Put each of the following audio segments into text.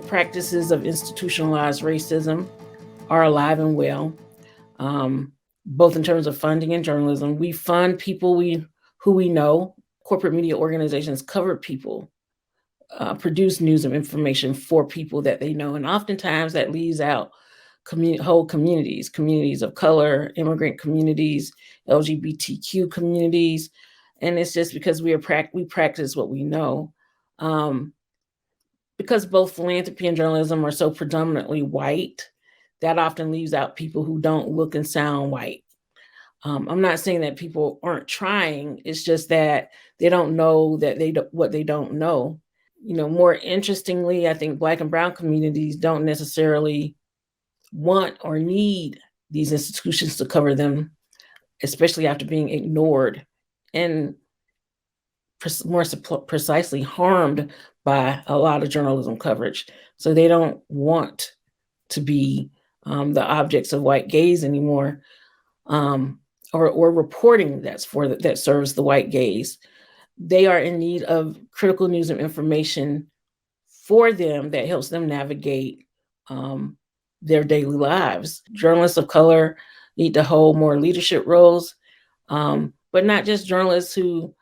practices of institutionalized racism are alive and well, both in terms of funding and journalism. We fund people who we know. Corporate media organizations cover people, produce news and information for people that they know, and oftentimes that leaves out whole communities of color, immigrant communities, LGBTQ communities, and it's just because we practice what we know. Because both philanthropy and journalism are so predominantly white, that often leaves out people who don't look and sound white. I'm not saying that people aren't trying. It's just that they don't know that what they don't know. More interestingly, I think Black and Brown communities don't necessarily want or need these institutions to cover them, especially after being ignored and more precisely harmed by a lot of journalism coverage. So they don't want to be the objects of white gaze anymore, or reporting that serves the white gaze. They are in need of critical news and information for them that helps them navigate their daily lives. Journalists of color need to hold more leadership roles, but not just journalists who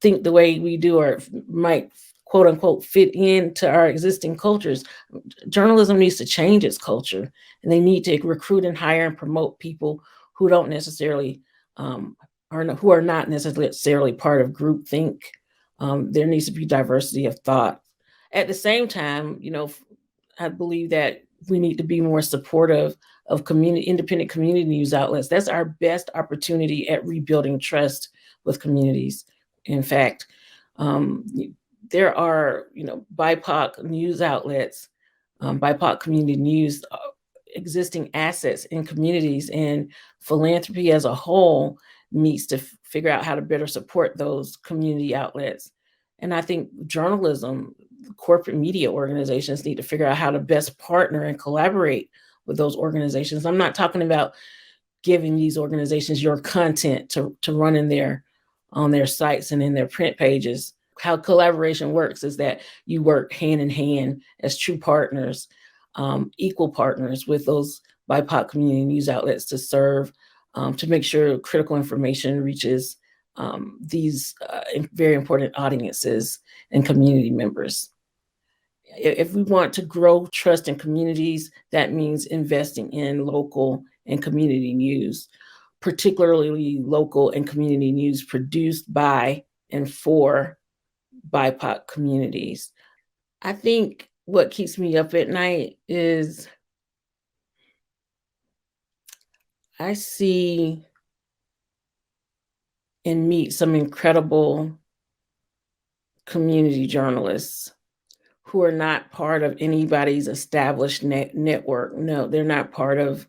think the way we do or might quote unquote fit into our existing cultures. Journalism needs to change its culture, and they need to recruit and hire and promote people who don't necessarily who are not necessarily part of groupthink. There needs to be diversity of thought. At the same time, I believe that we need to be more supportive of independent community news outlets. That's our best opportunity at rebuilding trust with communities. In fact, there are, BIPOC news outlets, BIPOC community news, existing assets in communities, and philanthropy as a whole needs to figure out how to better support those community outlets. And I think journalism, corporate media organizations need to figure out how to best partner and collaborate with those organizations. I'm not talking about giving these organizations your content to run on their sites and in their print pages. How collaboration works is that you work hand in hand as true partners, equal partners with those BIPOC community news outlets to serve, to make sure critical information reaches these very important audiences and community members. If we want to grow trust in communities, that means investing in local and community news, particularly local and community news produced by and for BIPOC communities. I think what keeps me up at night is I see and meet some incredible community journalists who are not part of anybody's established network. No, they're not part of,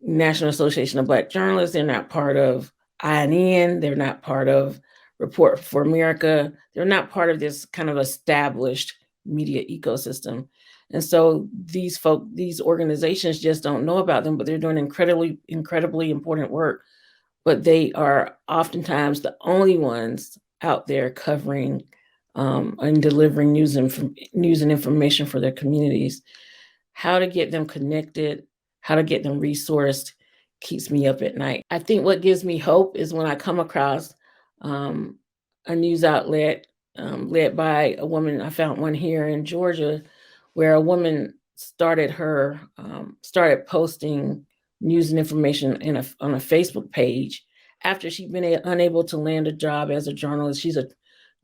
National Association of Black Journalists. They're not part of INN. They're not part of Report for America. They're not part of this kind of established media ecosystem. And so these organizations just don't know about them, but they're doing incredibly, incredibly important work. But they are oftentimes the only ones out there covering and delivering news and information for their communities. How to get them connected, how to get them resourced keeps me up at night. I think what gives me hope is when I come across a news outlet led by a woman. I found one here in Georgia where a woman started posting news and information on a Facebook page after she'd been unable to land a job as a journalist. She's a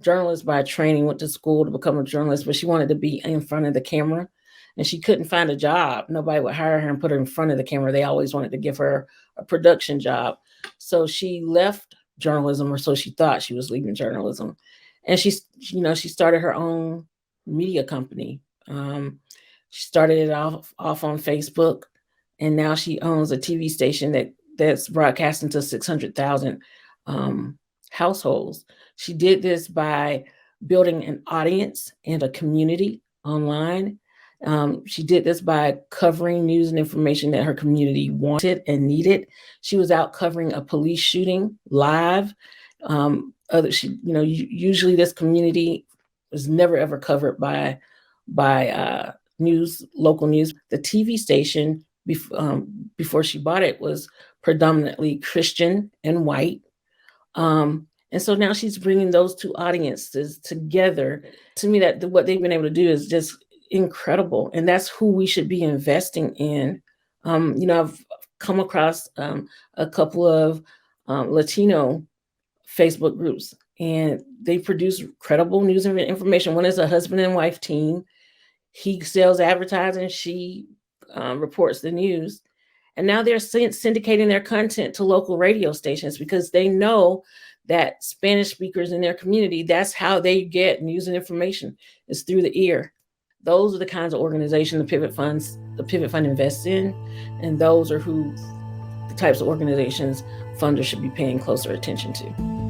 journalist by training, went to school to become a journalist, but she wanted to be in front of the camera, and she couldn't find a job. Nobody would hire her and put her in front of the camera. They always wanted to give her a production job. So she left journalism, or so she thought she was leaving journalism. And she started her own media company. She started it off on Facebook, and now she owns a TV station that's broadcasting to 600,000 households. She did this by building an audience and a community online. She did this by covering news and information that her community wanted and needed. She was out covering a police shooting live. Usually this community was never ever covered by local news. The TV station before she bought it was predominantly Christian and white. And so now she's bringing those two audiences together. To me, that what they've been able to do is just incredible, and that's who we should be investing in. I've come across a couple of Latino Facebook groups, and they produce credible news and information. One is a husband and wife team. He sells advertising, she reports the news. And now they're syndicating their content to local radio stations because they know that Spanish speakers in their community, that's how they get news and information, is through the ear. Those are the kinds of organizations the Pivot Fund invests in, and those are the types of organizations funders should be paying closer attention to.